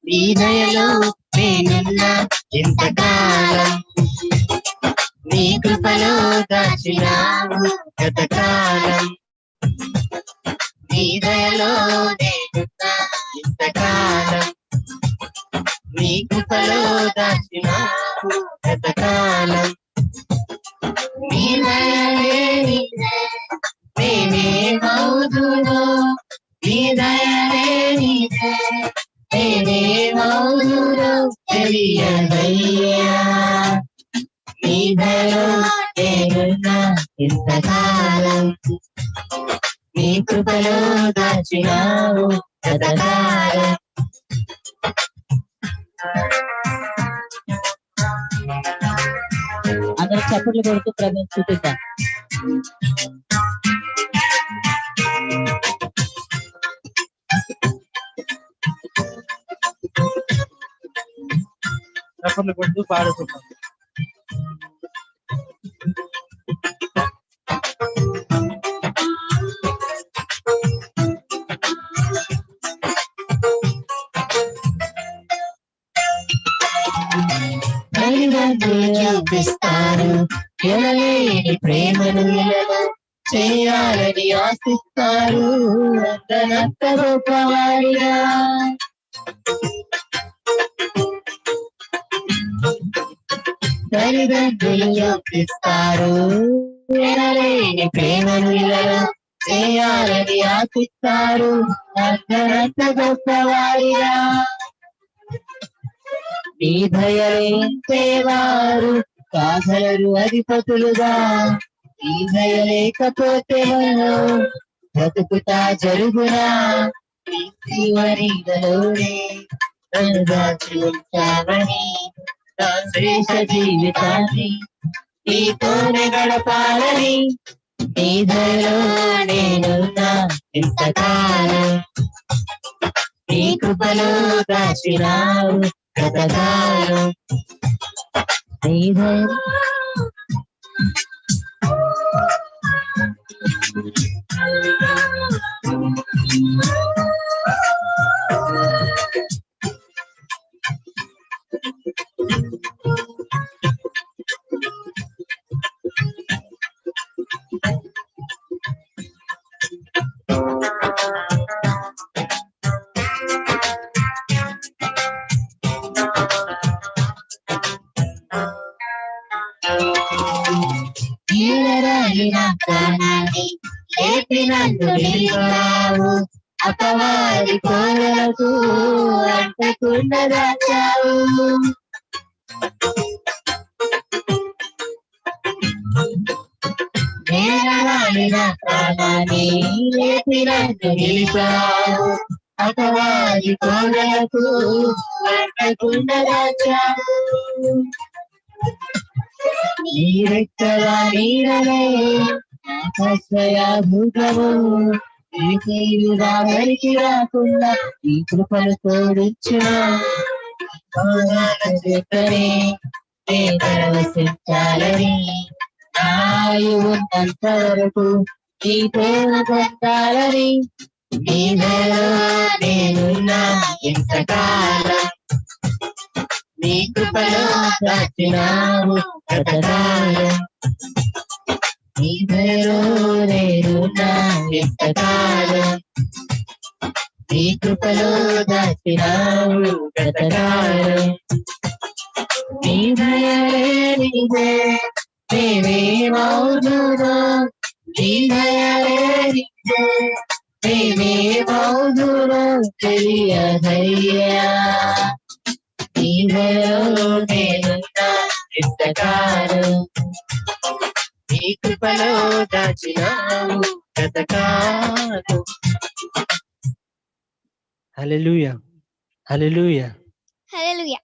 నీ దయలో నేనున్నా ఇంతకాలం, నీ కృపలో దాచినావు గతకాలం. నీ దయలో నేనున్నా ఇంతకాలం, నీ కృపలో దాచినావు గతకాలం. నీ దయలే నేనేమవుదునో, నీ దయలే నేనేమవుదునో తెలియదయ్యా. నీ దయలో నేనున్నా ఇంతకాలం, నీ కృపలో దాచినావు గతకాలం. అందరూ చప్పట్లు కొడుతూ ప్రభువుని స్తుతిద్దాం. చప్పట్లు కొడుతూ పాడుతున్నాం. చూపిస్తారు ఎనలేని ప్రేమను ఇలలో చేయాలని ఆశిస్తారు అంతనంత గొప్పవాడిగా. తల్లిదండ్రులు చూపిస్తారు ఎనలేని ప్రేమను ఇలలో చేయాలని ఆశిస్తారు అంతనంత గొప్పవాడిగా. నీ దయలేంచేవారు కాగలరు అధిపతులుగా, నీ దయలేకపోతే మనం బ్రతుకుతా జరుగునా. నీ జీవనీలోనే నన్ను దాచి ఉంచావని, నా శ్రేష్ఠ జీవితాన్ని నీతోనే గడపాలని. నీ దయలో నేనున్నా ఇంతకాలం, నీ కృపలో దాచినావు గతకాలం. నీ దయ ప్రాణాన్ని లేపినందు నిలిపావు, అపవాది కోరలకు అంటకుండా దాచావు. నేలరాలిన ప్రాణాన్ని లేపినందు నిలిపావు, అపవాది కోరలకు అంటకుండా దాచావు. నీ రెక్కల నీడలే ఆశ్రయభూతము, నీ తీరుగా వెలికి రాకుండా నీ కృపను తోడించును. చెక్కని పరవశించాలని, ఆయువు ఉన్నంత వరకు నీ ప్రేమ పొందాలని. నీ దయలో నేనున్నా ఇంతకాలం, నీ కృపలో దాచినావు గతకాలం. నీ దయలో నేనున్నా ఇంతకాలం, నీ కృపలో దాచినావు గతకాలం. నీ దయలే నీదే నేనేమవుదునో, నీ దయలే నీదే నేనేమవుదునో తెలియదయ్యా. నీ దయలో నేనున్నా ఇంతకాలం, నీ కృపలో దాచినావు గతకాలం. హల్లెలూయా, హల్లెలూయా, హల్లెలూయా.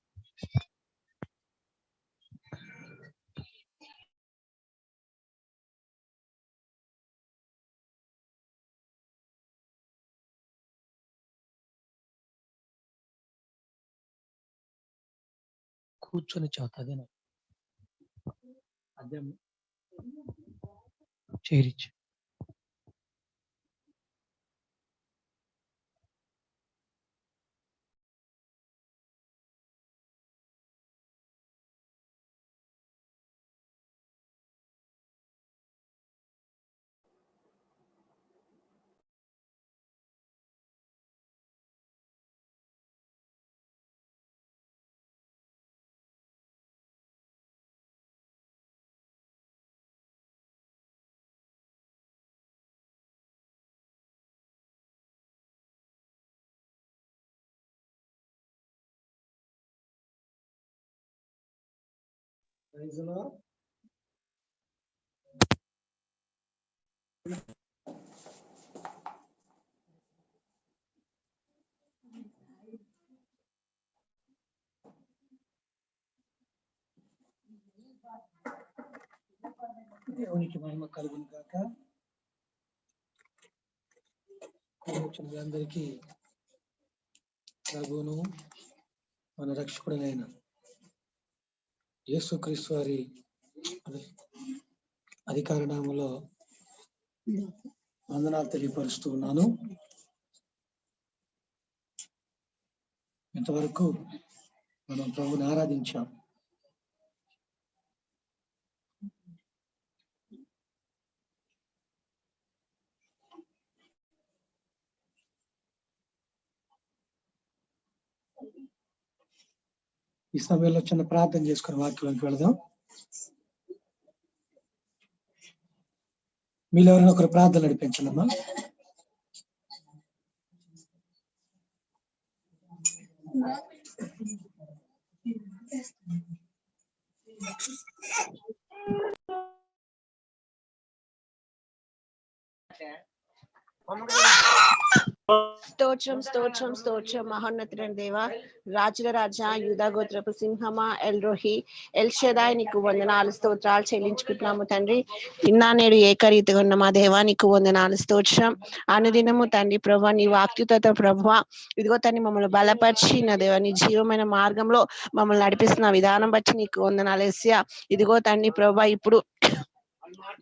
కూర్చొని చదువుతుంది అదే చేరిచ్చు. దేవునికి మహిమ కలుగును గాక. వచ్చిన అందరికీ ప్రభువును మన రక్షకుడైన యేసుక్రీస్తు వారి అధికార నామములో వందనాలు తెలియపరుస్తూ ఉన్నాను. ఇంతవరకు మనం ప్రభువుని ఆరాధించాం. ఈ సమయంలో చిన్న ప్రార్థన చేసుకుని వాక్యంలోకి వెళదాం. మీరు ఎవరైనా ఒకరు ప్రార్థన నడిపించమ్మా. స్తోత్రం స్తోత్రం స్తోత్రం మహోన్నతుడైన దేవా, రాజుల రాజా, యూదా గోత్రపు సింహమా, ఎల్ రోహి, ఎల్ షదాయ్, నీకు వందనాలు స్తోత్రాలు చెల్లించుకుంటున్నాము తండ్రి. ఇన్నా నేడు ఏకరీతిగా ఉన్న మా దేవా, నీకు వందనాలు స్తోత్రం. అనుదినము తండ్రి ప్రభా, నీ వాక్యత ప్రభా, ఇదిగో తండ్రి మమ్మల్ని బలపరిచి నా దేవా, నీ జీవమైన మార్గంలో మమ్మల్ని నడిపిస్తున్న విధానం బట్టి నీకు వందనాలు యేసయ్యా. ఇదిగో తండ్రి ప్రభా, ఇప్పుడు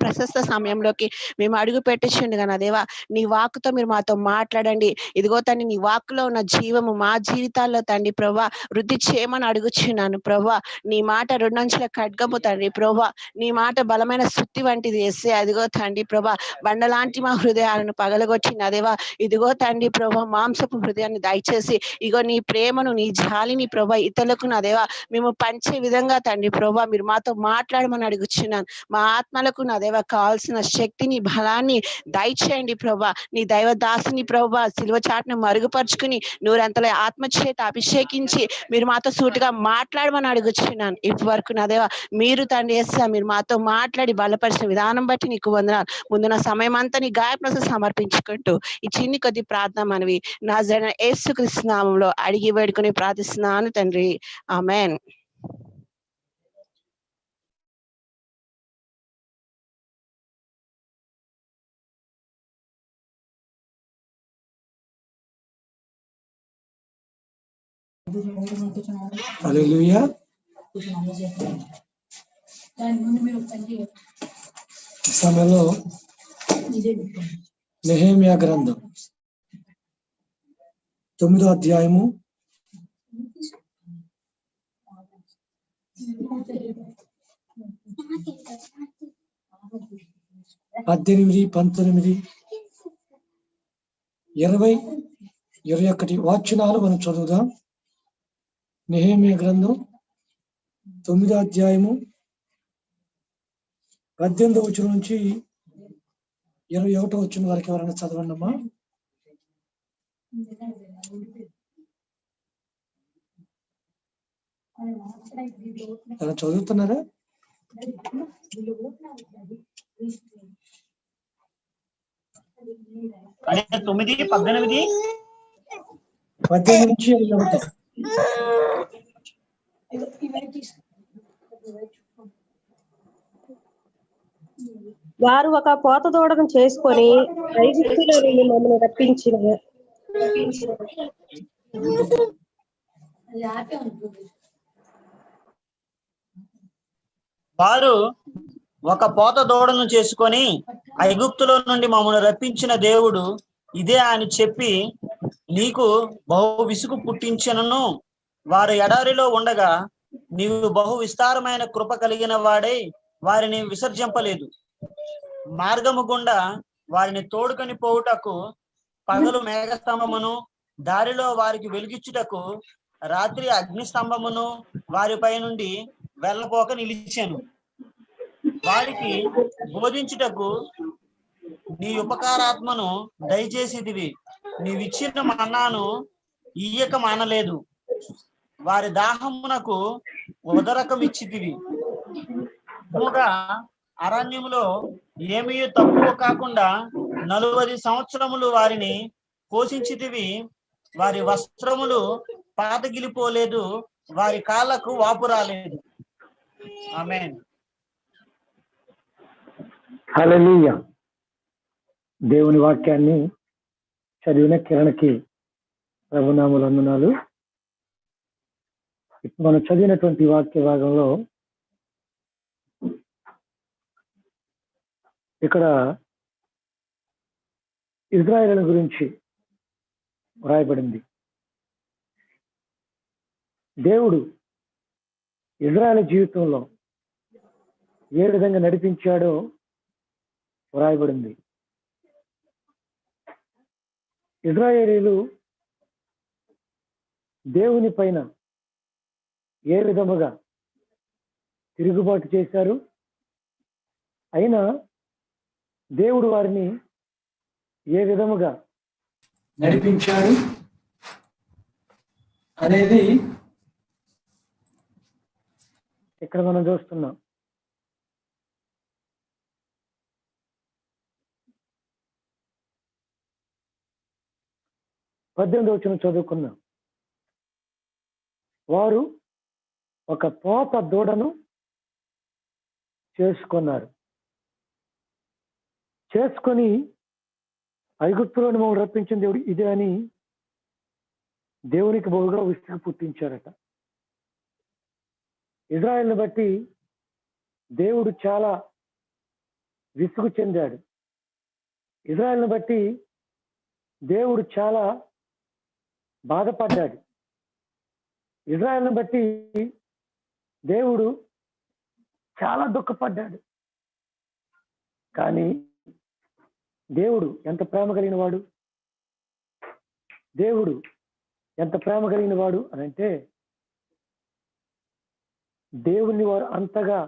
ప్రశస్త సమయంలోకి మేము అడుగు పెట్టించుండగా నా దేవా, నీ వాక్కుతో మీరు మాతో మాట్లాడండి. ఇదిగో తండ్రి, నీ వాక్కులో ఉన్న జీవము మా జీవితాల్లో తండ్రి ప్రభా వృద్ధి చేయమని అడుగుచున్నాను ప్రభా. నీ మాట రెండంచుల ఖడ్గము తండ్రి ప్రభా, నీ మాట బలమైన సుత్తి వంటిది వేస్తే అదిగో తండ్రి ప్రభా, బండలాంటి మా హృదయాలను పగలగొచ్చి నా దేవా, ఇదిగో తండ్రి ప్రభా, మాంసపు హృదయాన్ని దయచేసి ఇగో నీ ప్రేమను, నీ జాలిని ప్రభా ఇతరులకు నా దేవా మేము పంచే విధంగా తండ్రి ప్రభా మీరు మాతో మాట్లాడమని అడుగుచున్నాను. మా ఆత్మలకు నా దేవ కావాల్సిన శక్తిని, బలాన్ని దయచేయండి ప్రభా. నీ దైవ దాసుని ప్రభా సిలువ చాటును మరుగుపరుచుకుని నూరంతల ఆత్మచేత అభిషేకించి మీరు మాతో సూటిగా మాట్లాడమని అడుగుచున్నాను. ఇప్పటి వరకు నా దేవ మీరు తండ్రి యేసయ్యా మీరు మాతో మాట్లాడి బలపరిచిన విధానం బట్టి నీకు వందనాలు. ముందున సమయం అంతా నీ గాయప్రస సమర్పించుకుంటూ ఈ చిన్ని కొద్ది ప్రార్థన మనవి నాజరైన యేసుక్రీస్తు నామములో అడిగి వేడుకొని ప్రార్థిస్తున్నాను తండ్రి, ఆమేన్. హల్లెలూయా. ఈ సమయంలో నెహెమ్యా గ్రంథం 9వ అధ్యాయము 18, 19, 20, 21 వాక్యాలు మనం చదువుదాం. నెహెమ్యా గ్రంథం 9వ అధ్యాయము 18వ వచనం నుంచి 21వ వచనం వరకు ఎవరైనా చదవండి అమ్మా. చదువుతున్నారా? 9:18 నుంచి 21. వారు ఒక పోత దూడను చేసుకొని ఐగుప్తులో నుండి మమ్మల్ని రప్పించిన వారు ఒక పోత దూడను చేసుకొని ఐగుప్తులో నుండి మమ్మల్ని రప్పించిన దేవుడు ఇదే అని చెప్పి నీకు బహు విసుగు పుట్టించనను. వారు ఎడారిలో ఉండగా నీవు బహు విస్తారమైన కృప కలిగిన వాడై వారిని విసర్జింపలేదు. మార్గము గుండా వారిని తోడుకొని పోవుటకు పగలు మేఘస్తంభమును, దారిలో వారికి వెలిగించుటకు రాత్రి అగ్నిస్తంభమును వారిపై నుండి వెళ్ళపోక నిలిచాను. వారికి బోధించుటకు నీ ఉపకారాత్మను దయచేసిదివి. నీవిచ్చిన మన్నాను ఇయ్యక మానలేదు. వారి దాహమునకు ఉదరకం ఇచ్చితివి. అరణ్యములో ఏమీ తక్కువ కాకుండా 40 సంవత్సరములు వారిని పోషించితివి. వారి వస్త్రములు పాతగిలిపోలేదు, వారి కాళ్ళకు వాపు రాలేదు. ఆమేన్. హల్లెలూయా. దేవుని వాక్యాన్ని చదివిన కిరణకి ప్రభునామములు వందనాలు. ఇప్పుడు మనం చదివినటువంటి వాక్య భాగంలో ఇక్కడ ఇజ్రాయేలు గురించి వ్రాయబడింది. దేవుడు ఇజ్రాయేలు జీవితంలో ఏ విధంగా నడిపించాడో వ్రాయబడింది. ఇజ్రాయేలీలు దేవుని పైన ఏ విధముగా తిరుగుబాటు చేశారు, అయినా దేవుడు వారిని ఏ విధముగా నడిపించాడు అనేది ఇక్కడ మనం చూస్తున్నాం. పద్దెనిమిదవ వచనం చదువుకున్నాం. వారు ఒక పోత దూడను చేసుకొని ఐగుప్తులోని మమ్మల్ని రప్పించిన దేవుడు ఇదే అని దేవునికి బహుగా విసుగు పుట్టించారట. ఇజ్రాయెల్ని బట్టి దేవుడు చాలా విసుగు చెందాడు. ఇజ్రాయెల్ని బట్టి దేవుడు చాలా బాధపడ్డాడు. ఇజ్రాయెల్ని బట్టి దేవుడు చాలా దుఃఖపడ్డాడు. కానీ దేవుడు ఎంత ప్రేమ కలిగిన వాడు, దేవుడు ఎంత ప్రేమ కలిగిన వాడు అని అంటే, దేవుణ్ణి వారు అంతగా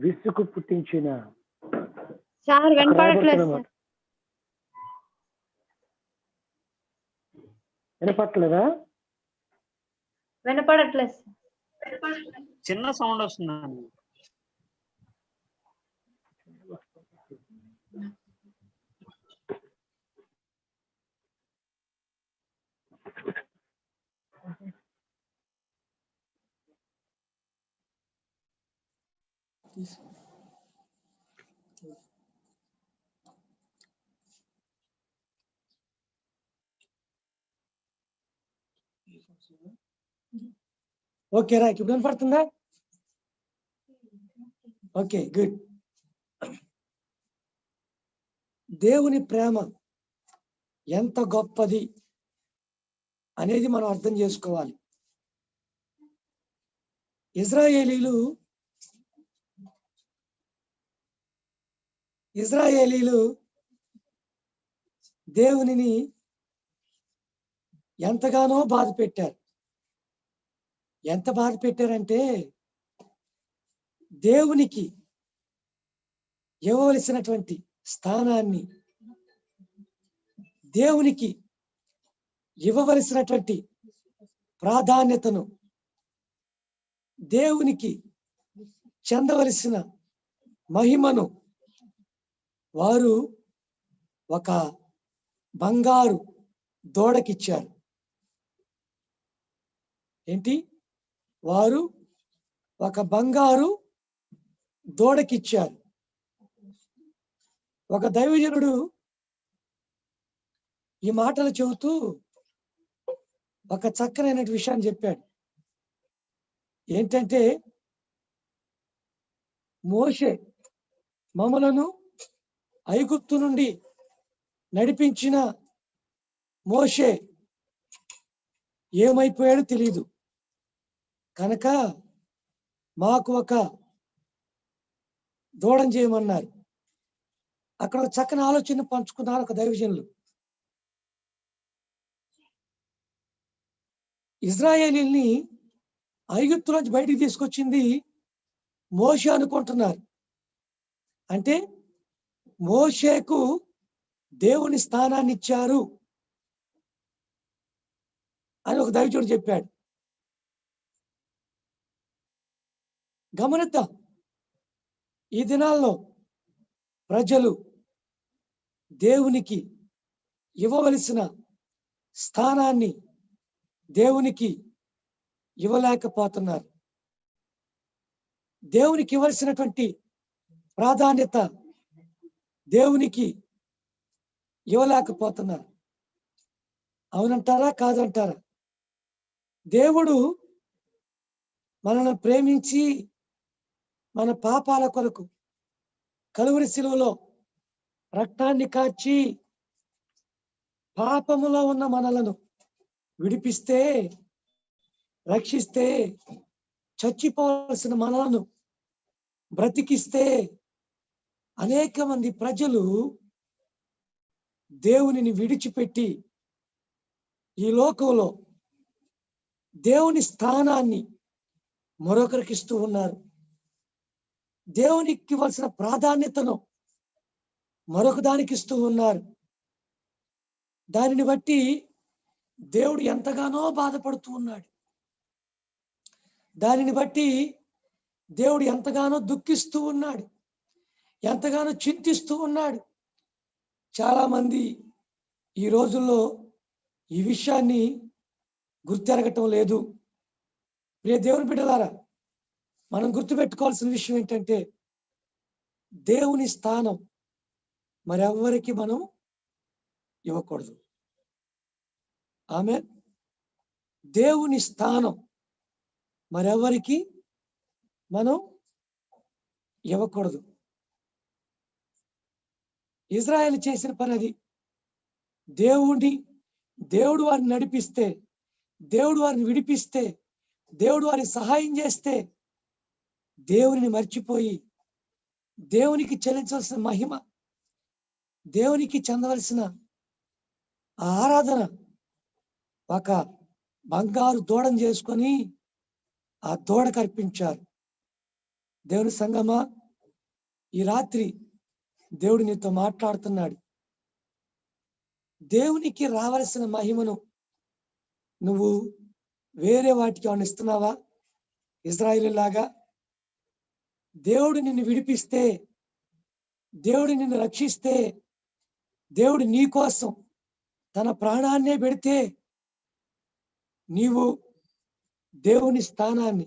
విసుగు పుట్టించిన వినపట్లేదా? వినపడట్లేదు. చిన్న సౌండ్ వస్తుందండి. ఓకే రా, ఇప్పుడు వినపడుతుందా? Okay, good. దేవుని ప్రేమ ఎంత గొప్పది అనేది మనం అర్థం చేసుకోవాలి. ఇజ్రాయేలీలు దేవునిని ఎంతగానో బాధ పెట్టారు. ఎంత బాధ పెట్టారంటే, దేవునికి ఇవ్వవలసినటువంటి స్థానాన్ని, దేవునికి ఇవ్వవలసినటువంటి ప్రాధాన్యతను, దేవునికి చెందవలసిన మహిమను వారు ఒక బంగారు దూడకిచ్చారు. ఏంటి? వారు ఒక బంగారు దూడకిచ్చారు. ఒక దైవజనుడు ఈ మాటలు చెబుతూ ఒక చక్కనైన విషయాన్ని చెప్పాడు. ఏంటంటే, మోషే మమ్మలను ఐగుప్తు నుండి నడిపించిన మోషే ఏమైపోయాడో తెలియదు కనుక మాకు ఒక దూడం చేయమన్నారు. అక్కడ ఒక చక్కని ఆలోచన పంచుకున్నారు ఒక దైవజనులు. ఇజ్రాయేలీల్ని ఐగుప్తులోంచి బయటికి తీసుకొచ్చింది మోషే అనుకుంటున్నారు. అంటే మోషేకు దేవుని స్థానాన్ని ఇచ్చారు అని ఒక దైవజనుడు చెప్పాడు. గమనిద్దాం, ఈ దినాల్లో ప్రజలు దేవునికి ఇవ్వవలసిన స్థానాన్ని దేవునికి ఇవ్వలేకపోతున్నారు. దేవునికి ఇవ్వాల్సినటువంటి ప్రాధాన్యత దేవునికి ఇవ్వలేకపోతున్నారు. అవునంటారా కాదంటారా? దేవుడు మనల్ని ప్రేమించి మన పాపాల కొరకు కలువరి శిలువలో రక్తాన్ని కార్చి పాపములో ఉన్న మనలను విడిపిస్తే, రక్షిస్తే, చచ్చిపోవలసిన మనలను బ్రతికిస్తే అనేక మంది ప్రజలు దేవునిని విడిచిపెట్టి ఈ లోకంలో దేవుని స్థానాన్ని మరొకరికి ఇస్తూ ఉన్నారు. దేవునికి ఇవ్వాల్సిన ప్రాధాన్యతను మరొక దానికి ఇస్తూ ఉన్నారు. దానిని బట్టి దేవుడు ఎంతగానో బాధపడుతూ ఉన్నాడు. దానిని బట్టి దేవుడు ఎంతగానో దుఃఖిస్తూ ఉన్నాడు, ఎంతగానో చింతిస్తూ ఉన్నాడు. చాలా మంది ఈ రోజుల్లో ఈ విషయాన్ని గుర్తెరగటం లేదు. ప్రియ దేవుని బిడ్డలారా, మనం గుర్తుపెట్టుకోవాల్సిన విషయం ఏంటంటే దేవుని స్థానం మరెవ్వరికి మనం ఇవ్వకూడదు. ఆమేన్. దేవుని స్థానం మరెవరికి మనం ఇవ్వకూడదు. ఇజ్రాయెల్ చేసిన పని అది. దేవుడు వారిని నడిపిస్తే, దేవుడు వారిని విడిపిస్తే, దేవుడు వారికి సహాయం చేస్తే దేవునిని మర్చిపోయి దేవునికి చెల్లించవలసిన మహిమ, దేవునికి చెందవలసిన ఆరాధన ఒక బంగారు దూడం చేసుకొని ఆ దూడకు అర్పించారు. దేవుని సంగమా, ఈ రాత్రి దేవుడు నీతో మాట్లాడుతున్నాడు. దేవునికి రావలసిన మహిమను నువ్వు వేరే వాటికి ఏమైనా ఇస్తున్నావా? ఇజ్రాయేలు లాగా దేవుడు నిన్ను విడిపిస్తే, దేవుడు నిన్ను రక్షిస్తే, దేవుడు నీ కోసం తన ప్రాణాన్నే పెడితే నీవు దేవుని స్థానాన్ని,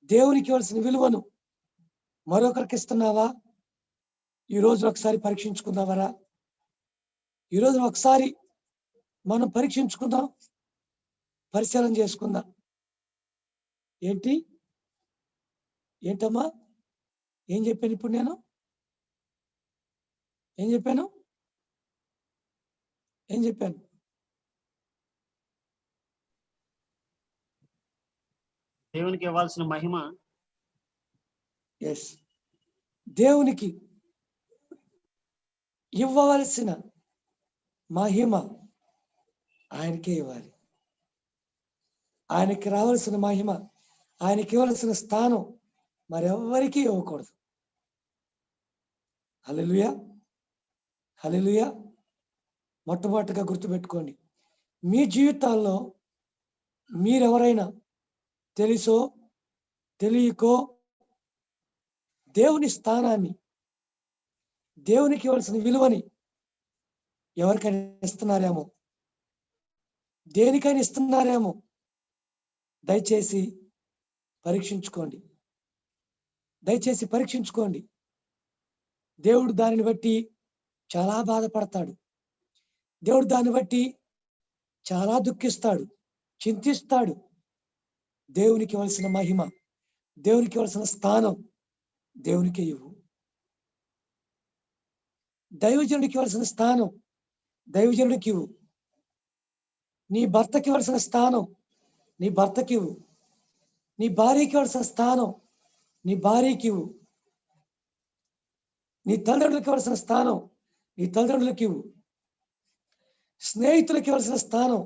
దేవునికి ఇవ్వాల్సిన విలువను మరొకరికి ఇస్తున్నావా? ఈ రోజు ఒకసారి పరీక్షించుకుందామరా? ఈ రోజు ఒకసారి మనం పరీక్షించుకుందాం, పరిశీలన చేసుకుందాం. ఏంటమ్మా ఏం చెప్పాను ఇప్పుడు? నేను ఏం చెప్పాను? దేవునికి ఇవ్వాల్సిన మహిమ, ఎస్, దేవునికి ఇవ్వవలసిన మహిమ ఆయనకే ఇవ్వాలి. ఆయనకి రావాల్సిన మహిమ, ఆయనకి ఇవ్వాల్సిన స్థానం మరెవ్వరికీ ఇవ్వకూడదు. హల్లెలూయా, హల్లెలూయా. మొట్టమొదటిగా గుర్తుపెట్టుకోండి, మీ జీవితాల్లో మీరెవరైనా తెలుసో తెలియకో దేవుని స్థానాన్ని, దేవునికి ఇవ్వాల్సిన విలువని ఎవరికైనా ఇస్తున్నారేమో, దేనికైనా ఇస్తున్నారేమో. దయచేసి పరీక్షించుకోండి, దయచేసి పరీక్షించుకోండి. దేవుడు దానిని బట్టి చాలా బాధపడతాడు. దేవుడు దాన్ని బట్టి చాలా దుఃఖిస్తాడు, చింతిస్తాడు. దేవునికి ఇవ్వాల్సిన మహిమ, దేవునికి ఇవ్వాల్సిన స్థానం దేవునికి ఇవ్వు. దైవజనుడికి ఇవ్వాల్సిన స్థానం దైవజనుడికి ఇవ్వు. నీ భర్తకి ఇవ్వాల్సిన స్థానం నీ భర్తకి ఇవ్వు. నీ భార్యకి ఇవ్వాల్సిన స్థానం నీ భార్యకి ఇవ్వు. నీ తల్లిదండ్రులకి ఇవ్వాల్సిన స్థానం నీ తల్లిదండ్రులకి ఇవ్వు. స్నేహితులకి ఇవ్వాల్సిన స్థానం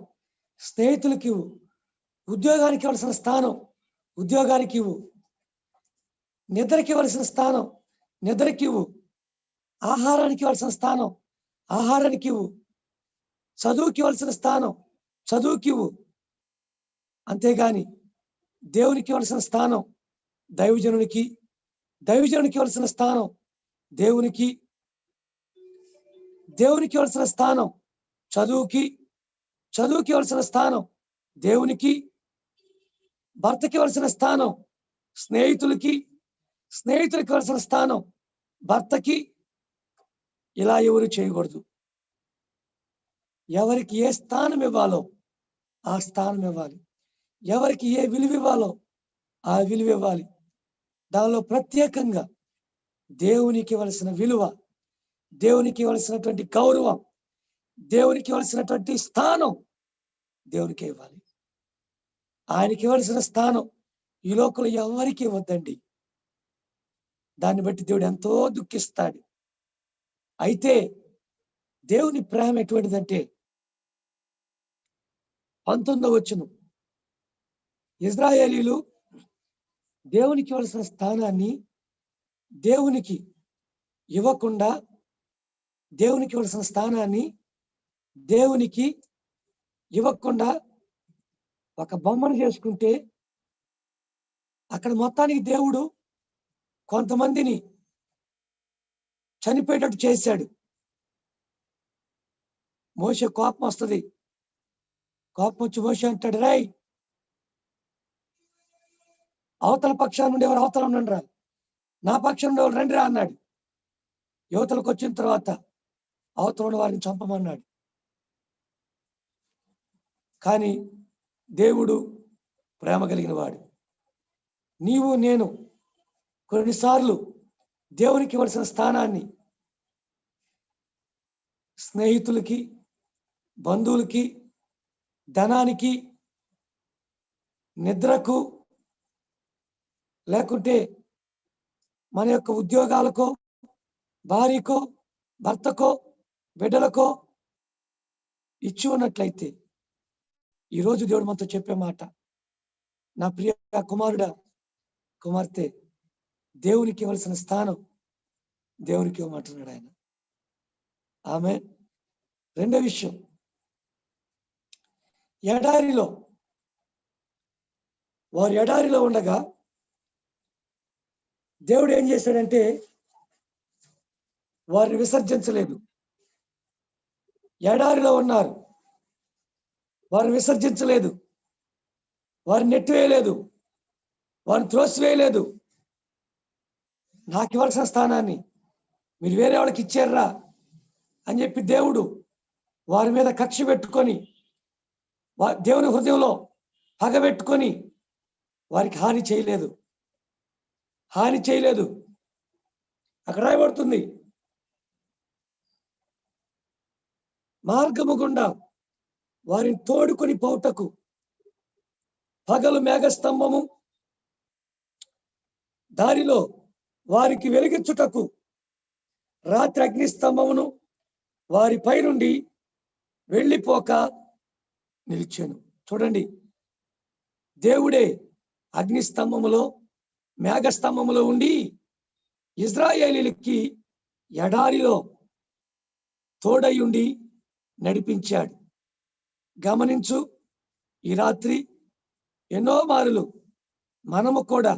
స్నేహితులకి ఇవ్వు. ఉద్యోగానికి ఇవ్వాల్సిన స్థానం ఉద్యోగానికి ఇవ్వు. నిద్రకి ఇవ్వాల్సిన స్థానం నిద్రకి ఇవ్వు. ఆహారానికి ఇవ్వాల్సిన స్థానం ఆహారానికి ఇవ్వు. చదువుకి ఇవ్వాల్సిన స్థానం చదువుకి ఇవ్వు. అంతేగాని దేవునికి ఇవ్వాల్సిన స్థానం దైవజనునికి దైవజనునికి ఇవ్వాల్సిన స్థానం దేవునికి దేవునికి ఇవ్వాల్సిన స్థానం చదువుకి చదువుకి ఇవ్వాల్సిన స్థానం దేవునికి భర్తకి ఇవ్వాల్సిన స్థానం స్నేహితులకి స్నేహితులకి ఇవ్వాల్సిన స్థానం భర్తకి. ఇలా ఎవరు చేయకూడదు. ఎవరికి ఏ స్థానం ఇవ్వాలో ఆ స్థానం ఇవ్వాలి. ఎవరికి ఏ విలువ ఇవ్వాలో ఆ విలువ ఇవ్వాలి. దానిలో ప్రత్యేకంగా దేవునికి ఇవ్వాల్సిన విలువ దేవునికి ఇవ్వాల్సినటువంటి గౌరవం దేవునికి ఇవ్వాల్సినటువంటి స్థానం దేవునికి ఇవ్వాలి. ఆయనకి ఇవ్వాల్సిన స్థానం ఈ లోకంలో ఎవరికి ఇవ్వద్దండి. దాన్ని బట్టి దేవుడు ఎంతో దుఃఖిస్తాడు. అయితే దేవుని ప్రేమ ఎటువంటిదంటే 19వ వచనం, ఇశ్రాయేలీయులు దేవునికి ఇవ్వాల్సిన స్థానాన్ని దేవునికి ఇవ్వకుండా దేవునికి ఇవ్వాల్సిన స్థానాన్ని దేవునికి ఇవ్వకుండా ఒక బొమ్మను చేసుకుంటే అక్కడ మొత్తానికి దేవుడు కొంతమందిని చనిపోయేటట్టు చేశాడు. మోషే కోపం వస్తుంది. కోపం వచ్చి మోషే అంటాడు, రై అవతల పక్షాల నుండి ఎవరు అవతల ఉండండి రా, నా పక్షం నుండి ఎవరు రండి రా అన్నాడు. యువతలకు వచ్చిన తర్వాత అవతల ఉన్న వారిని చంపమన్నాడు. కానీ దేవుడు ప్రేమ కలిగిన వాడు. నీవు నేను కొన్నిసార్లు దేవునికి ఇవ్వాల్సిన స్థానాన్ని స్నేహితులకి బంధువులకి ధనానికి నిద్రకు లేకుంటే మన యొక్క ఉద్యోగాలకో భార్యకో భర్తకో బిడ్డలకో ఇచ్చి ఉన్నట్లయితే ఈరోజు దేవుడు మనతో చెప్పే మాట, నా ప్రియ కుమారుడా కుమార్తె, దేవునికి ఇవ్వాల్సిన స్థానం దేవునికి ఇవ్వమంటున్నాడు ఆయన. ఆమె రెండో విషయం, ఎడారిలో వారు ఎడారిలో ఉండగా దేవుడు ఏం చేశాడంటే వారిని విసర్జించలేదు. ఎడారిలో ఉన్నారు, వారిని విసర్జించలేదు, వారిని నెట్టివేయలేదు, వారిని త్రోసివేయలేదు. నాకు ఇవ్వాల్సిన స్థానాన్ని మీరు వేరే వాళ్ళకి ఇచ్చారా అని చెప్పి దేవుడు వారి మీద కక్ష పెట్టుకొని దేవుని హృదయంలో పగబెట్టుకొని వారికి హాని చేయలేదు. హాని చేయలేదు. అక్కడ రాయబడుతుంది, మార్గము గుండా వారిని తోడుకొని పోవుటకు పగలు మేఘస్తంభము, దారిలో వారికి వెలిగించుటకు రాత్రి అగ్నిస్తంభమును వారి పై నుండి వెళ్ళిపోక నిలిచాను. చూడండి, దేవుడే అగ్నిస్తంభములో మేఘస్తంభములో ఉండి ఇశ్రాయేలీయులకి ఎడారిలో తోడయుండి నడిపించాడు. గమనించు, ఈ రాత్రి ఎన్నో మారులు మనము కూడా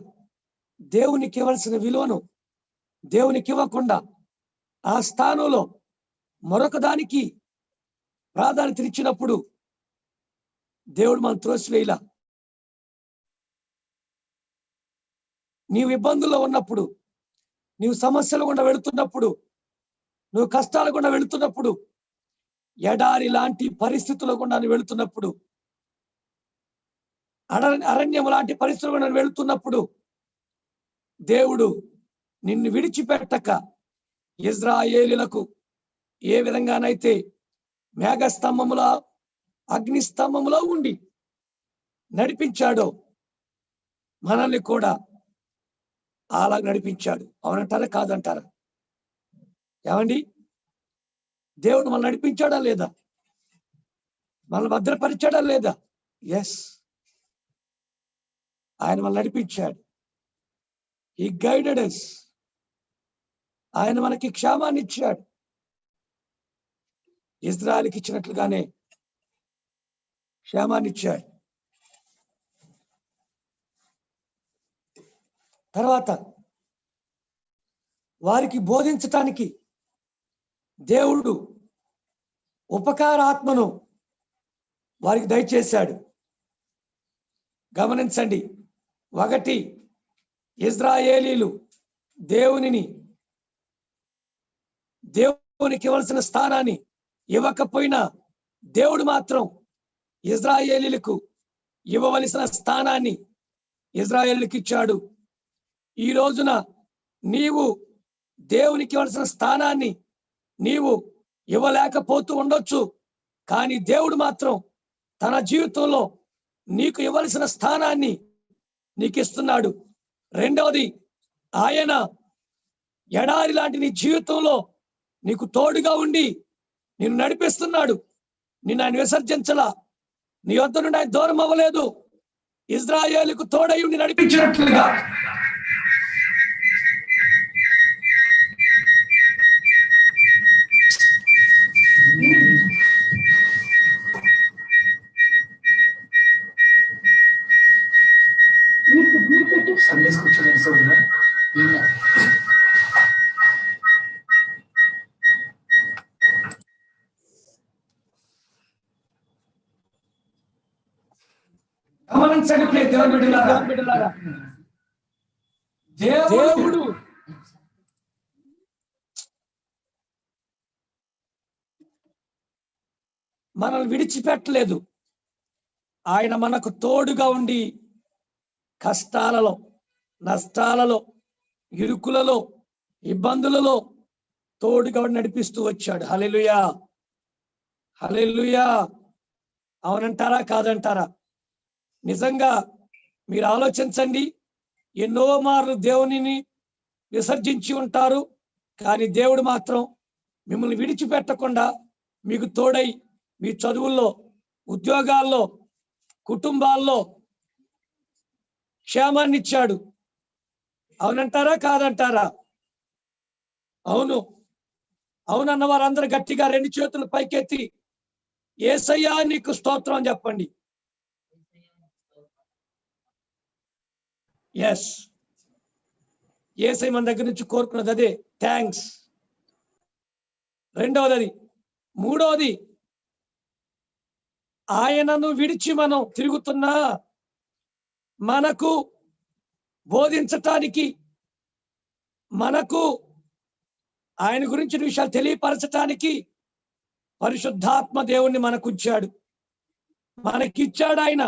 దేవునికి ఇవ్వాల్సిన విలువను దేవునికి ఇవ్వకుండా ఆ స్థానంలో మరొక దానికి ప్రాధాన్యత ఇచ్చినప్పుడు దేవుడు మనం త్రోసివేయలా. నీవు ఇబ్బందుల్లో ఉన్నప్పుడు, నీవు సమస్యలు గుండా వెళుతున్నప్పుడు, నువ్వు కష్టాలు గుండా వెళుతున్నప్పుడు, ఎడారి లాంటి పరిస్థితుల గుండా వెళుతున్నప్పుడు, అరణ్యం లాంటి పరిస్థితుల గుండా వెళుతున్నప్పుడు దేవుడు నిన్ను విడిచిపెట్టక ఇజ్రాయేలీలకు ఏ విధంగానైతే మేఘస్తంభములో అగ్నిస్తంభములో ఉండి నడిపించాడో మనల్ని కూడా అలా నడిపించాడు. అవునంటారా కాదంటారా? ఏమండి, దేవుడు మనల్ని నడిపించాడా లేదా? మనల్ని భద్రపరిచాడా లేదా? ఎస్, ఆయన మనల్ని నడిపించాడు. ఈ గైడెడ్ us. ఆయన మనకి క్షేమాన్ని ఇచ్చాడు. ఇజ్రాయెల్కి ఇచ్చినట్లుగానే క్షేమాన్ని ఇచ్చాడు. తర్వాత వారికి బోధించటానికి దేవుడు ఉపకారాత్మను వారికి దయచేశాడు. గమనించండి, ఒకటి, ఇజ్రాయేలీలు దేవునికి ఇవ్వాల్సిన స్థానాన్ని ఇవ్వకపోయినా దేవుడు మాత్రం ఇజ్రాయేలీలకు ఇవ్వవలసిన స్థానాన్ని ఇజ్రాయేలీలకు ఇచ్చాడు. ఈ రోజున నీవు దేవునికి ఇవ్వాల్సిన స్థానాన్ని నీవు ఇవ్వలేకపోతూ ఉండొచ్చు, కానీ దేవుడు మాత్రం తన జీవితంలో నీకు ఇవ్వాల్సిన స్థానాన్ని నీకు ఇస్తున్నాడు. రెండవది, ఆయన ఎడారి లాంటి నీ జీవితంలో నీకు తోడుగా ఉండి నిన్ను నడిపిస్తున్నాడు. నిన్ను ఆయన విసర్జించలా, నీ వద్ద నుండి ఆయన దూరం అవ్వలేదు. ఇజ్రాయేలుకు తోడై ఉండి నడిపించినట్లుగా గమనించండి దేవుని బిడ్డలారా, దేవుడు మనల్ని విడిచిపెట్టలేదు. ఆయన మనకు తోడుగా ఉండి కష్టాలలో, నష్టాలలో, ఇరుకులలో, ఇబ్బందులలో తోడుగా నడిపిస్తూ వచ్చాడు. హల్లెలూయా, హల్లెలూయా. అవునంటారా కాదంటారా? నిజంగా మీరు ఆలోచించండి. ఎన్నో మార్లు దేవునిని విసర్జించి ఉంటారు, కానీ దేవుడు మాత్రం మిమ్మల్ని విడిచిపెట్టకుండా మీకు తోడై మీ చదువుల్లో, ఉద్యోగాల్లో, కుటుంబాల్లో క్షేమాన్ని ఇచ్చాడు. అవునంటారా కాదంటారా? అవును. అవునన్న వారందరూ గట్టిగా రెండు చేతులు పైకెత్తి యేసయ్యా నీకు స్తోత్రం అని చెప్పండి. ఎస్, యేసయ్య మన దగ్గర నుంచి కోరుకున్నది అదే, థ్యాంక్స్. రెండవది అది. మూడవది, ఆయనను విడిచి మనం తిరుగుతున్నా మనకు బోధించటానికి, మనకు ఆయన గురించిన విషయాలు తెలియపరచటానికి పరిశుద్ధాత్మ దేవుణ్ణి మనకిచ్చాడు. ఆయన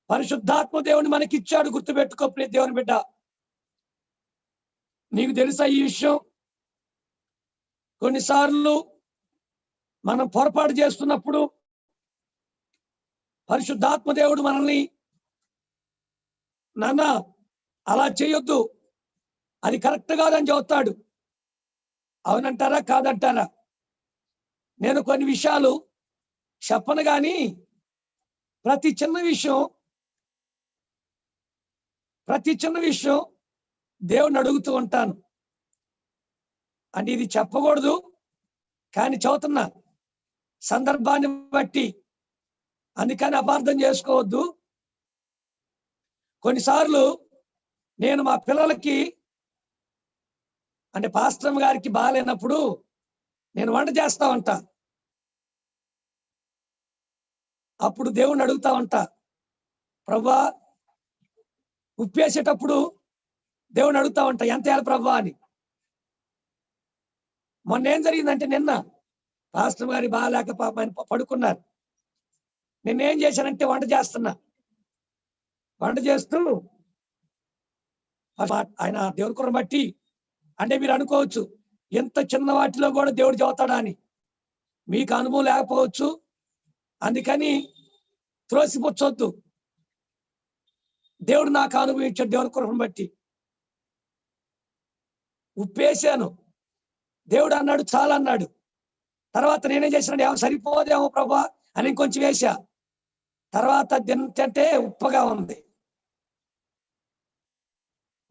పరిశుద్ధాత్మ దేవుని మనకిచ్చాడు. గుర్తుపెట్టుకో ప్రియ దేవుని బిడ్డ, నీకు తెలుసా ఈ విషయం? కొన్నిసార్లు మనం పొరపాటు చేస్తున్నప్పుడు పరిశుద్ధాత్మ దేవుడు మనల్ని, నాన్న అలా చేయొద్దు, అది కరెక్ట్ కాదని చెబుతాడు. అవునంటారా కాదంటారా? నేను కొన్ని విషయాలు చెప్పను, కానీ ప్రతి చిన్న విషయం దేవుని అడుగుతూ ఉంటాను. అంటే ఇది చెప్పకూడదు, కానీ చదువుతున్నా సందర్భాన్ని బట్టి, అందుకని అపార్థం చేసుకోవద్దు. కొన్నిసార్లు నేను మా పిల్లలకి, అంటే పాస్టర్ గారికి బాగాలేనప్పుడు నేను వంట చేస్తా ఉంటా. అప్పుడు దేవుణ్ణి అడుగుతా ఉంటా, ప్రభువా, ఉప్పేసేటప్పుడు దేవుణ్ణి అడుగుతా ఉంటా, ఎంత వేయాలి ప్రభువా అని. మొన్న ఏం జరిగిందంటే, నిన్న పాస్టర్ గారి బాగాలేక పాపం పడుకున్నారు. నేనేం చేశానంటే వంట చేస్తూ ఆయన దేవుని కొరకు బట్టి అంటే మీరు అనుకోవచ్చు ఎంత చిన్న వాటిలో కూడా దేవుడు చెబుతాడా అని. మీకు అనుభవం లేకపోవచ్చు, అందుకని త్రోసిపుచ్చొద్దు. దేవుడు నాకు అనుభవించాడు దేవుని కృపను బట్టి. ఉప్పేశాను, దేవుడు అన్నాడు చాలా అన్నాడు. తర్వాత నేనేం చేసినాడు, ఏమో సరిపోదేమో ప్రభా అని ఇంకొంచెం వేసా. తర్వాత తింటే ఉప్పగా ఉంది.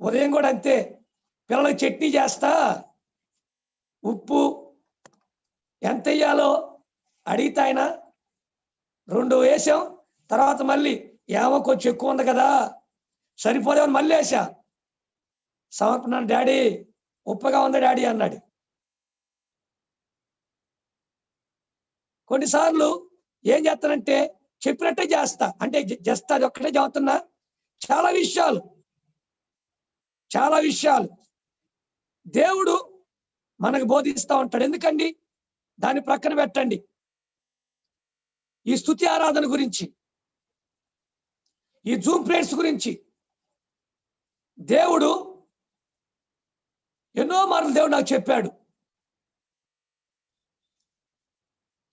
ఉదయం కూడా అంతే, పిల్లలకు చట్నీ చేస్తా, ఉప్పు ఎంత వేయాలో అడిగితే ఆయన 2 వేసాం. తర్వాత మళ్ళీ ఏమో కొంచెం ఎక్కువ ఉంది కదా సరిపోదేమని మళ్ళీ వేసా. సమర్పణ డాడీ ఉప్పగా ఉంది డాడీ అన్నాడు. కొన్నిసార్లు ఏం చేస్తానంటే చెప్పినట్టే చేస్తా, అంటే జస్ట్ అది ఒక్కటే చదువుతున్నా. చాలా విషయాలు దేవుడు మనకు బోధిస్తూ ఉంటాడు. ఎందుకండి, దాన్ని ప్రక్కన పెట్టండి. ఈ స్తుతి ఆరాధన గురించి, ఈ జూమ్ ప్లేట్స్ గురించి దేవుడు ఎన్నో మార్లు దేవుడు నాకు చెప్పాడు.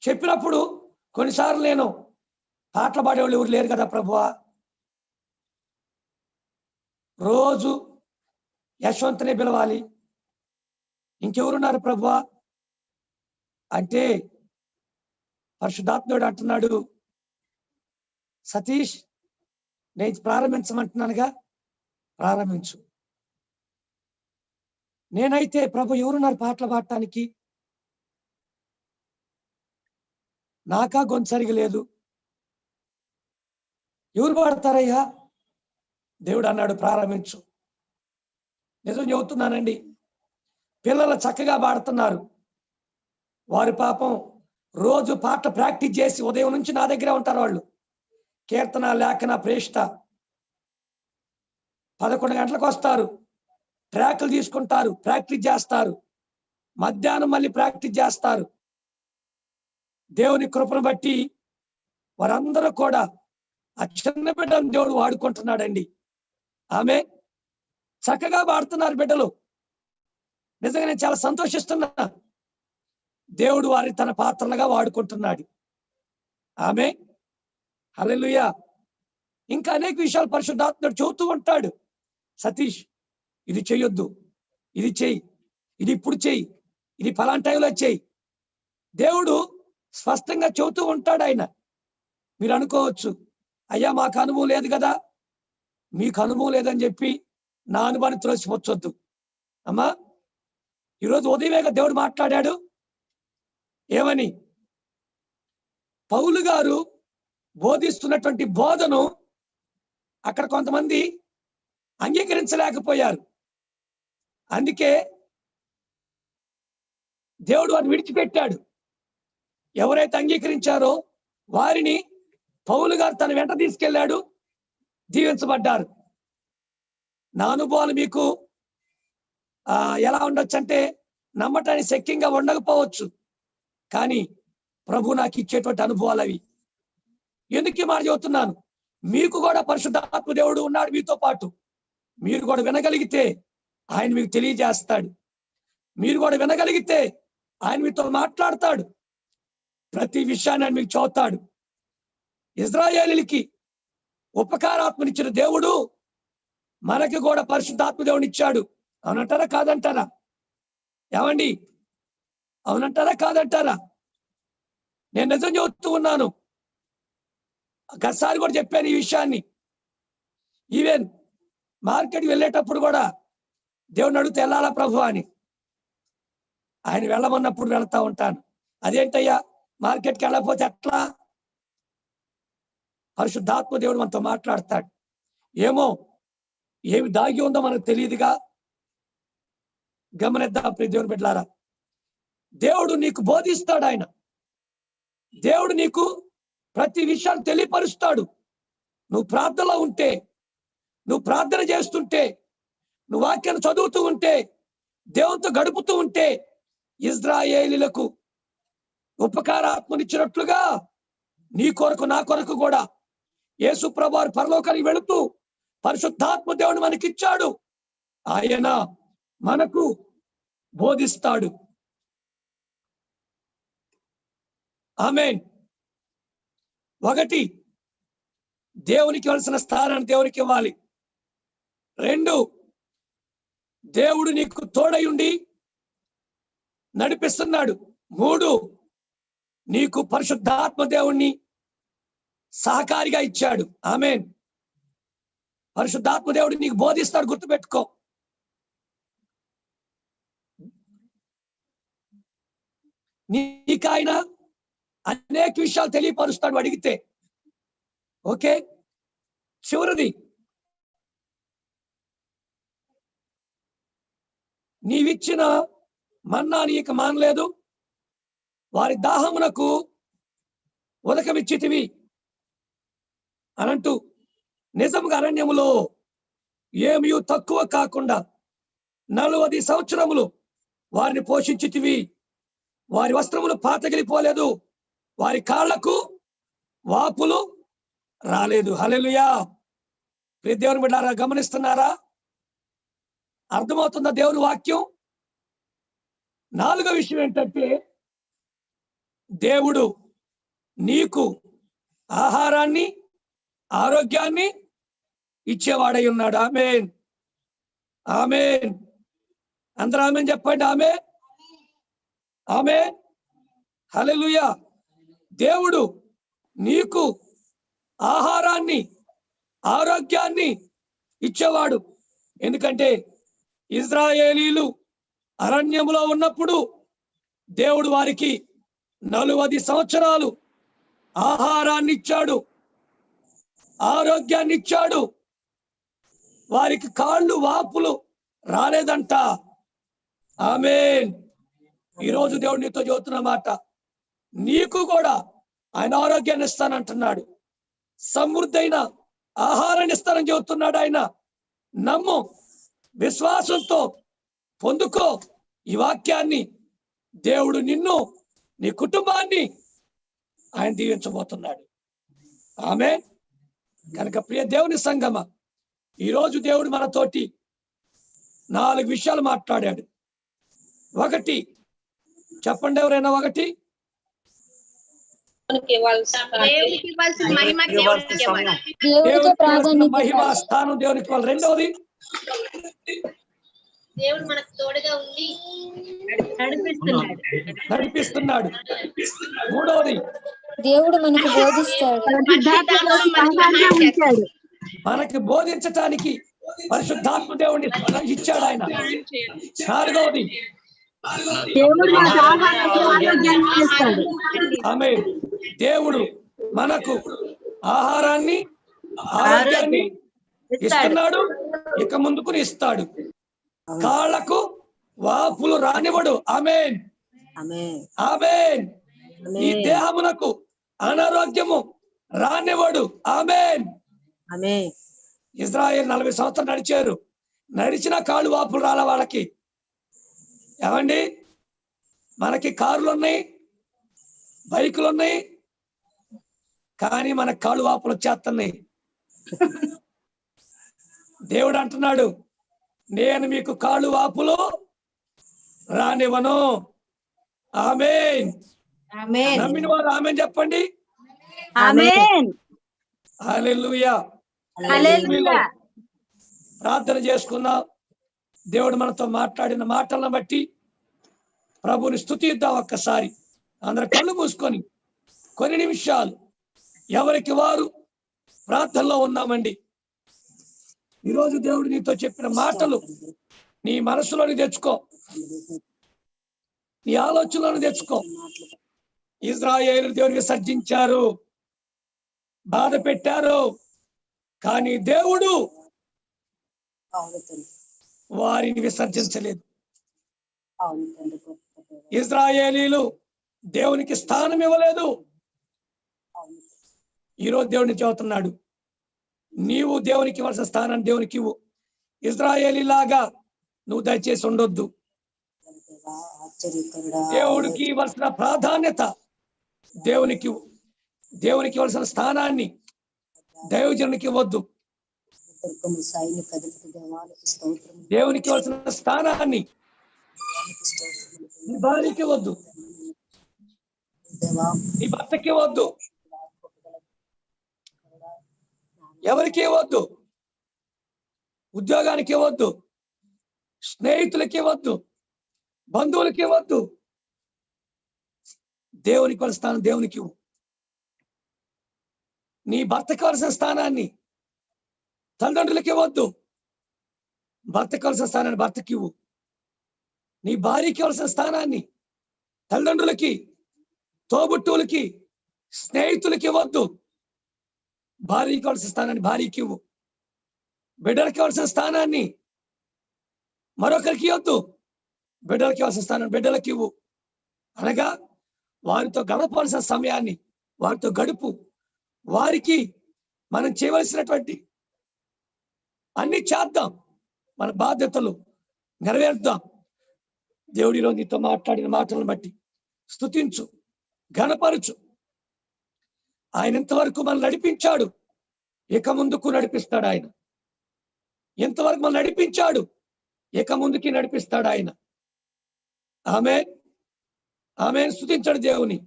చెప్పినప్పుడు కొన్నిసార్లు నేను పాటలు పాడేవాళ్ళు ఎవరు లేరు కదా ప్రభువా, రోజు యశ్వంతనే పిలవాలి, ఇంకెవరున్నారు ప్రభువా అంటే పరిశుద్ధాత్ముడు అంటున్నాడు, సతీష్ నేను ప్రారంభించమంటున్నానుగా, ప్రారంభించు. నేనైతే ప్రభు ఎవరున్నారు పాటలు పాడటానికి, నాకా గొంతు సరిగా లేదు, ఎవరు పాడతారయ్యా? దేవుడు అన్నాడు ప్రారంభించు. నిజం చెబుతున్నానండి, పిల్లలు చక్కగా పాడుతున్నారు. వారి పాపం రోజు పాట ప్రాక్టీస్ చేసి ఉదయం నుంచి నా దగ్గరే ఉంటారు. వాళ్ళు కీర్తన, లేఖన, ప్రేష్ట 11 గంటలకు వస్తారు, ట్రాకులు తీసుకుంటారు, ప్రాక్టీస్ చేస్తారు, మధ్యాహ్నం మళ్ళీ ప్రాక్టీస్ చేస్తారు. దేవుని కృపను బట్టి వారందరూ కూడా ఆ చిన్న బిడ్డను దేవుడు వాడుకుంటున్నాడండి. ఆమె చక్కగా పాడుతున్నారు బిడ్డలు. నిజంగా నేను చాలా సంతోషిస్తున్నా. దేవుడు వారి తన పాత్రలుగా వాడుకుంటున్నాడు. ఆమె హల్లెలూయా. ఇంకా అనేక విషయాలు పరిశుద్ధాత్ముడు చెబుతూ ఉంటాడు. సతీష్ ఇది చెయ్యొద్దు, ఇది చెయ్యి, ఇది ఇప్పుడు చెయ్యి, ఇది ఫలానా టైంలో చెయ్యి. దేవుడు స్పష్టంగా చెబుతూ ఉంటాడు. ఆయన మీరు అనుకోవచ్చు, అయ్యా మాకు అనుభవం లేదు కదా. మీకు అనుభవం లేదని చెప్పి నా అనుభవాన్ని త్రోసిపుచ్చొద్దు. అమ్మా, ఈరోజు ఉదయమేగా దేవుడు మాట్లాడాడు. ఏమని? పౌలు గారు బోధిస్తున్నటువంటి బోధను అక్కడ కొంతమంది అంగీకరించలేకపోయారు. అందుకే దేవుడు వారిని విడిచిపెట్టాడు. ఎవరైతే అంగీకరించారో వారిని పౌలు గారు తన వెంట తీసుకెళ్లాడు, దీవించబడ్డారు. నా అనుభవాలు మీకు ఎలా ఉండొచ్చు అంటే నమ్మటానికి శక్యంగా ఉండకపోవచ్చు, కానీ ప్రభు నాకు ఇచ్చేటువంటి అనుభవాలు అవి. ఎందుకు ఈ మాట చెబుతున్నాను? మీకు కూడా పరిశుద్ధాత్మ దేవుడు ఉన్నాడు మీతో పాటు. మీరు కూడా వినగలిగితే ఆయన మీకు తెలియజేస్తాడు. మీరు కూడా వినగలిగితే ఆయన మీతో మాట్లాడతాడు. ప్రతి విషయాన్ని ఆయన మీకు చెబుతాడు. ఇశ్రాయేలీయులకి ఉపకారాత్మనిచ్చిన దేవుడు మనకి కూడా పరిశుద్ధాత్మ దేవుని ఇచ్చాడు. అవునంటారా కాదంటారా? ఏమండి, అవునంటారా కాదంటారా? నేను నిజం చెబుతూ ఉన్నాను. గతసారి కూడా చెప్పాను ఈ విషయాన్ని. ఈవెన్ మార్కెట్కి వెళ్ళేటప్పుడు కూడా దేవుని అడిగితే వెళ్ళాలా ప్రభు అని. ఆయన వెళ్ళమన్నప్పుడు వెళ్తా ఉంటాను. అదేంటయ్యా మార్కెట్కి వెళ్ళకపోతే ఎట్లా? పరిశుద్ధాత్మ దేవుడు మనతో మాట్లాడతాడు. ఏమో ఏమి దాగి ఉందో మనకు తెలియదుగా. గమనిద్దాం ప్రియ దేవుని బిడ్డలారా. దేవుడు నీకు బోధిస్తాడు. ఆయన దేవుడు నీకు ప్రతి విషయాన్ని తెలియపరుస్తాడు. నువ్వు ప్రార్థనలో ఉంటే, నువ్వు ప్రార్థన చేస్తుంటే, నువ్వు వాక్యాన్ని చదువుతూ ఉంటే, దేవునితో గడుపుతూ ఉంటే, ఇశ్రాయేలీయులకు ఉపకారాత్మనిచ్చినట్లుగా నీ కొరకు నా కొరకు కూడా యేసు ప్రభువు పరలోకానికి వెళుతూ పరిశుద్ధాత్మ దేవుడు మనకిచ్చాడు. ఆయన మనకు బోధిస్తాడు. ఆమేన్. ఒకటి, దేవునికి ఇవ్వాల్సిన స్థానాన్ని దేవునికి ఇవ్వాలి. రెండు, దేవుడు నీకు తోడయుండి నడిపిస్తున్నాడు. మూడు, నీకు పరిశుద్ధాత్మ దేవుణ్ణి సహకారిగా ఇచ్చాడు. ఆమేన్. పరిశుద్ధాత్మ దేవుడు నీకు బోధిస్తాడు, గుర్తుపెట్టుకో. నీకాయన అనేక విషయాలు తెలియపరుస్తాడు అడిగితే. ఓకే, చివరిది, నీవిచ్చిన మన్నా నీక మానలేదు, వారి దాహమునకు ఉదకమిచ్చితివి అనంటూ నిజంగా అరణ్యములో ఏమీ తక్కువ కాకుండా 40 సంవత్సరములు వారిని పోషించితివి. వారి వస్త్రములు పాతగిలిపోలేదు, వారి కాళ్లకు వాపులు రాలేదు. హల్లెలూయా. ప్రియ దేవుని బిడ్డలారా, గమనిస్తున్నారా? అర్థమవుతుందా దేవుని వాక్యం? నాలుగో విషయం ఏంటంటే, దేవుడు నీకు ఆహారాన్ని, ఆరోగ్యాన్ని ఇచ్చేవాడై ఉన్నాడు. ఆమేన్. ఆమేన్. అందరూ ఆమేన్ చెప్పండి. ఆమేన్. ఆమేన్. హల్లెలూయా. దేవుడు నీకు ఆహారాన్ని, ఆరోగ్యాన్ని ఇచ్చేవాడు. ఎందుకంటే ఇశ్రాయేలీలు అరణ్యములో ఉన్నప్పుడు దేవుడు వారికి 40 సంవత్సరాలు ఆహారాన్ని ఇచ్చాడు, ఆరోగ్యాన్ని ఇచ్చాడు. వారికి కాళ్ళు వాపులు రాలేదంట. ఆమేన్. ఈరోజు దేవుడు నీతో చెబుతున్న మాట, నీకు కూడా ఆయన ఆరోగ్యాన్ని ఇస్తానంటున్నాడు, సమృద్ధైన ఆహారాన్ని ఇస్తానని చెబుతున్నాడు ఆయన. నమ్ము, విశ్వాసంతో పొందుకో ఈ వాక్యాన్ని. దేవుడు నిన్ను, నీ కుటుంబాన్ని ఆయన దీవించబోతున్నాడు. ఆమేన్. కనుక ప్రియ దేవుని సంగమ, ఈరోజు దేవుడు మనతోటి 4 విషయాలు మాట్లాడాడు. ఒకటి, చెప్పండి ఎవరైనా. ఒకటి, దేవునికి ఇవ్వాల్సిన మహిమ దేవునికి ఇవ్వాలి. దేవుడికి మహిమ స్థానం దేవునికి ఇవ్వాలి. రెండవది, దేవుడు మనకు తోడుగా ఉండి నడిపిస్తున్నాడు. మూడవది, దేవుడు మనకు బోధిస్తాడు. మనకి బోధించటానికి పరిశుద్ధాత్మ దేవుడిని ఇచ్చాడు ఆయన. నాలుగవది, ఆమేన్, దేవుడు మనకు ఆహారాన్ని, ఆరోగ్యాన్ని ఇస్తున్నాడు, ఇక ముందుకుని ఇస్తాడు. కాళ్ళకు వాపులు రానివ్వడు. ఆమేన్. ఆమేన్. ఈ దేహమునకు అనారోగ్యము రానివ్వడు. ఆమేన్. ఇజ్రాయేల్ 40 సంవత్సరాలు నడిచారు, నడిచిన కాళ్ళు వాపులు రాల వాళ్ళకి. ఏమండి, మనకి కార్లు ఉన్నాయి, బైకులు ఉన్నాయి, కానీ మన కాళ్ళు వాపులు వచ్చేస్తున్నాయి. దేవుడు అంటున్నాడు, నేను మీకు కాళ్ళు వాపులు రానివ్వను. ఆమేన్. నమ్మిన వారు ఆమేన్ చెప్పండి. ఆమేన్. హల్లెలూయా. హల్లెలూయా. ప్రార్థన చేసుకుందాం. దేవుడు మనతో మాట్లాడిన మాటలను బట్టి ప్రభుని స్తుతిద్దాం. ఒక్కసారి అందరు కళ్ళు మూసుకొని కొన్ని నిమిషాలు ఎవరికి వారు ప్రార్థనలో ఉన్నామండి. ఈరోజు దేవుడు నీతో చెప్పిన మాటలు నీ మనసులోని తెచ్చుకో, నీ ఆలోచనలను తెచ్చుకో. ఇశ్రాయేలు దేవుడిని విసర్జించారు, బాధ పెట్టారు, కానీ దేవుడు వారిని విసర్జించలేదు. ఇశ్రాయేలీలు దేవునికి స్థానం ఇవ్వలేదు. ఈరోజు దేవుడిని చెబుతున్నాడు, నీవు దేవునికి ఇవ్వాల్సిన స్థానాన్ని దేవునికి ఇవ్వు. ఇశ్రాయేలీ లాగా నువ్వు దయచేసి ఉండొద్దు. దేవుడికి ఇవ్వాల్సిన ప్రాధాన్యత దేవునికి ఇవ్వు. దేవునికి ఇవ్వాల్సిన స్థానాన్ని దైవజనునికి ఇవ్వద్దు. దేవునికి ఇవ్వాల్సిన స్థానాన్ని నీ భార్యకి వద్దు, నీ భర్తకి వద్దు, ఎవరికి వద్దు, ఉద్యోగానికి వద్దు, స్నేహితులకి వద్దు, బంధువులకి వద్దు. దేవునికి వాళ్ళ స్థానం దేవునికి ఇవ్వు. నీ భర్తకి కావాల్సిన స్థానాన్ని తల్లిదండ్రులకి ఇవ్వద్దు, భర్తకి కావాల్సిన స్థానాన్ని భర్తకి ఇవ్వు. నీ భార్యకి కావాల్సిన స్థానాన్ని తల్లిదండ్రులకి, తోబుట్టువులకి, స్నేహితులకి ఇవ్వద్దు, భార్యకి కావాల్సిన స్థానాన్ని భార్యకి ఇవ్వు. బిడ్డలకి కావాల్సిన స్థానాన్ని మరొకరికి ఇవ్వద్దు, బిడ్డలకి కావాల్సిన స్థానాన్ని బిడ్డలకి ఇవ్వు. అనగా వారితో గడపవలసిన సమయాన్ని వారితో గడుపు. వారికి మనం చేయవలసినటువంటి అన్ని చేద్దాం, మన బాధ్యతలు నెరవేర్దాం. దేవుడిలో నీతో మాట్లాడిన మాటలను బట్టి స్తుతించు, ఘనపరచు. ఆయన ఇంతవరకు మనం నడిపించాడు, ఇక ముందుకు నడిపిస్తాడు ఆయన. ఇంతవరకు మనం నడిపించాడు, ఇక ముందుకి నడిపిస్తాడు ఆయన. ఆమేన్, ఆమేన్. స్తుతించాడు దేవుని.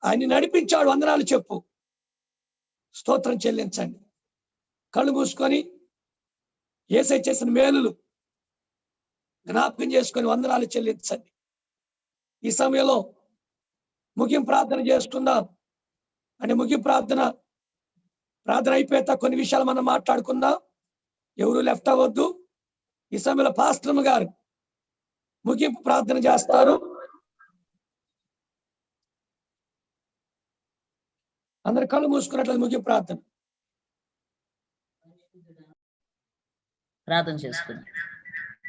ఆయన్ని నడిపించాడు. వందనాలు చెప్పు, స్తోత్రం చెల్లించండి. కళ్ళు మూసుకొని యేసయ్య చేసిన మేలులు జ్ఞాపకం చేసుకొని వందనాలు చెల్లించండి. ఈ సమయంలో ముగింపు ప్రార్థన చేసుకుందాం. అంటే ముగింపు ప్రార్థన అయిపోయేత కొన్ని విషయాలు మనం మాట్లాడుకుందాం. ఎవరు లెఫ్ట్ అవ్వద్దు. ఈ సమయంలో పాస్టర్ గారు ముగింపు ప్రార్థన చేస్తారు. అందరు కళ్ళు మూసుకున్నట్లయితే ముగింపు ప్రార్థన చేసుకుందాం.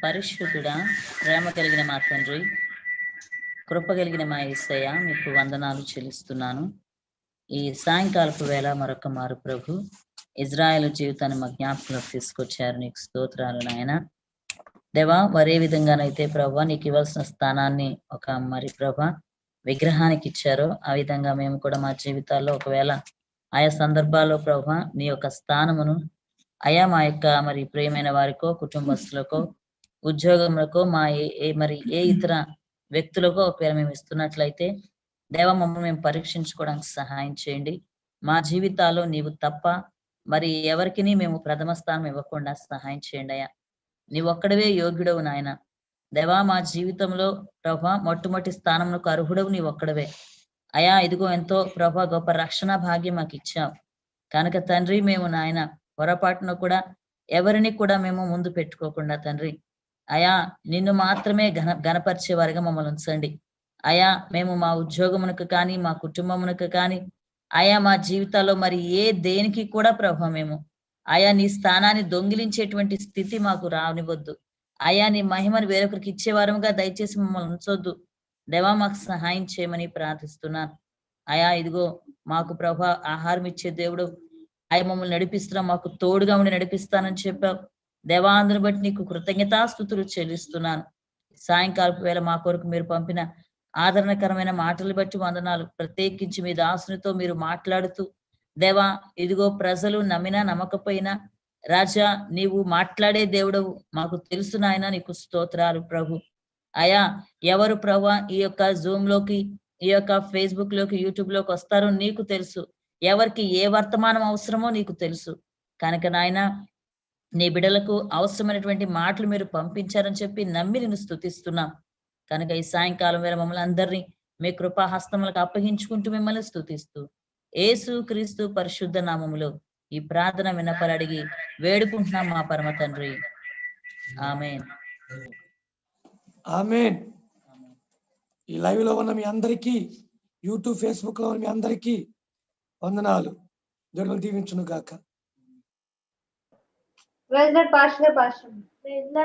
పరిశుద్ధుడా, ప్రేమ కలిగిన మా తండ్రి, కృప కలిగిన మా యేసయ్య, మీకు వందనాలు చెల్లిస్తున్నాను. ఈ సాయంకాలపు వేళ మరొక మారు ప్రభు ఇజ్రాయేల్ జీవితాన్ని మా జ్ఞాపకంలోకి తీసుకొచ్చారు. నీకు స్తోత్రాలు నాయన. దేవా, మరే విధంగానైతే ప్రభు నీకు ఇవ్వాల్సిన స్థానాన్ని ఒక మరి ప్రభ విగ్రహానికి ఇచ్చారో, ఆ విధంగా మేము కూడా మా జీవితాల్లో ఒకవేళ ఆయా సందర్భాల్లో ప్రభ నీ యొక్క స్థానమును అయా మా యొక్క మరి ప్రియమైన వారికో, కుటుంబస్తులకో, ఉద్యోగములకో, మా మరి ఏ ఇతర వ్యక్తులకో ఒకవేళ మేము ఇస్తున్నట్లయితే దేవ, మమ్మల్ని మేము పరీక్షించుకోవడానికి సహాయం చేయండి. మా జీవితాల్లో నీవు తప్ప మరి ఎవరికి మేము ప్రథమ స్థానం ఇవ్వకుండా సహాయం చేయండి అయ్యా. నీవు ఒక్కడవే యోగ్యుడవు నాయన. దేవా, మా జీవితంలో ప్రభా మొట్టమొదటి స్థానంకు అర్హుడవు నీవు ఒక్కడవే అయా. ఇదిగో ఎంతో ప్రభా గొప్ప రక్షణ భాగ్యం మాకు ఇచ్చావు కనుక తండ్రి, మేము నాయన పొరపాటున కూడా ఎవరిని కూడా మేము ముందు పెట్టుకోకుండా తండ్రి అయా నిన్ను మాత్రమే గణపరిచే వారిగా మమ్మల్ని ఉంచండి అయా. మేము మా ఉద్యోగమునకు కానీ, మా కుటుంబమునకు కానీ, అయా మా జీవితాల్లో మరి దేనికి కూడా ప్రభా మేము అయా నీ స్థానాన్ని దొంగిలించేటువంటి స్థితి మాకు రానివద్దు అయా. నీ మహిమను వేరొకరికి ఇచ్చేవారముగా దయచేసి మమ్మల్ని ఉంచొద్దు దేవా. మాకు సహాయం చేయమని ప్రార్థిస్తున్నాను అయా. ఇదిగో మాకు ప్రభా ఆహారం ఇచ్చే దేవుడు అయ్యా, మమ్మల్ని నడిపిస్తున్నాం, మాకు తోడుగా ఉండి నడిపిస్తానని చెప్పావు దేవా. అందుని బట్టి నీకు కృతజ్ఞతాస్తుతులు చెల్లిస్తున్నాను. సాయంకాలపు వేళ మా కొరకు మీరు పంపిన ఆదరణకరమైన మాటలు బట్టి వందనాలు. ప్రత్యేకించి మీ దాసునితో మీరు మాట్లాడుతూ దేవా, ఇదిగో ప్రజలు నమ్మినా నమ్మకపోయినా రాజా నీవు మాట్లాడే దేవుడవు మాకు తెలుసు నాయన. నీకు స్తోత్రాలు ప్రభు అయా. ఎవరు ప్రభు ఈ యొక్క జూమ్ లోకి, ఈ యొక్క ఫేస్బుక్ లోకి, యూట్యూబ్ లోకి వస్తారో నీకు తెలుసు. ఎవరికి ఏ వర్తమానం అవసరమో నీకు తెలుసు కనుక నాయన నీ బిడ్డలకు అవసరమైనటువంటి మాటలు మీరు పంపించారని చెప్పి నమ్మి నిన్ను స్తుతిస్తున్నాం కనుక ఈ సాయంకాలం వేళ మమ్మల్ని అందరినీ మీ కృపా హస్తములకు అప్పగించుకుంటూ మిమ్మల్ని స్తుతిస్తూ యేసు క్రీస్తు పరిశుద్ధ నామములో ఈ ప్రార్థన విన్నపలడిగి వేడుకుంటున్నాం మా పరమ తండ్రి. ఆమేన్, ఆమేన్. ఈ లైవ్ లో ఉన్న మీ అందరికీ, యూట్యూబ్ ఫేస్బుక్ లో ఉన్న మీ అందరికీ వందనాలు. దేవుడు దీవించును గాక.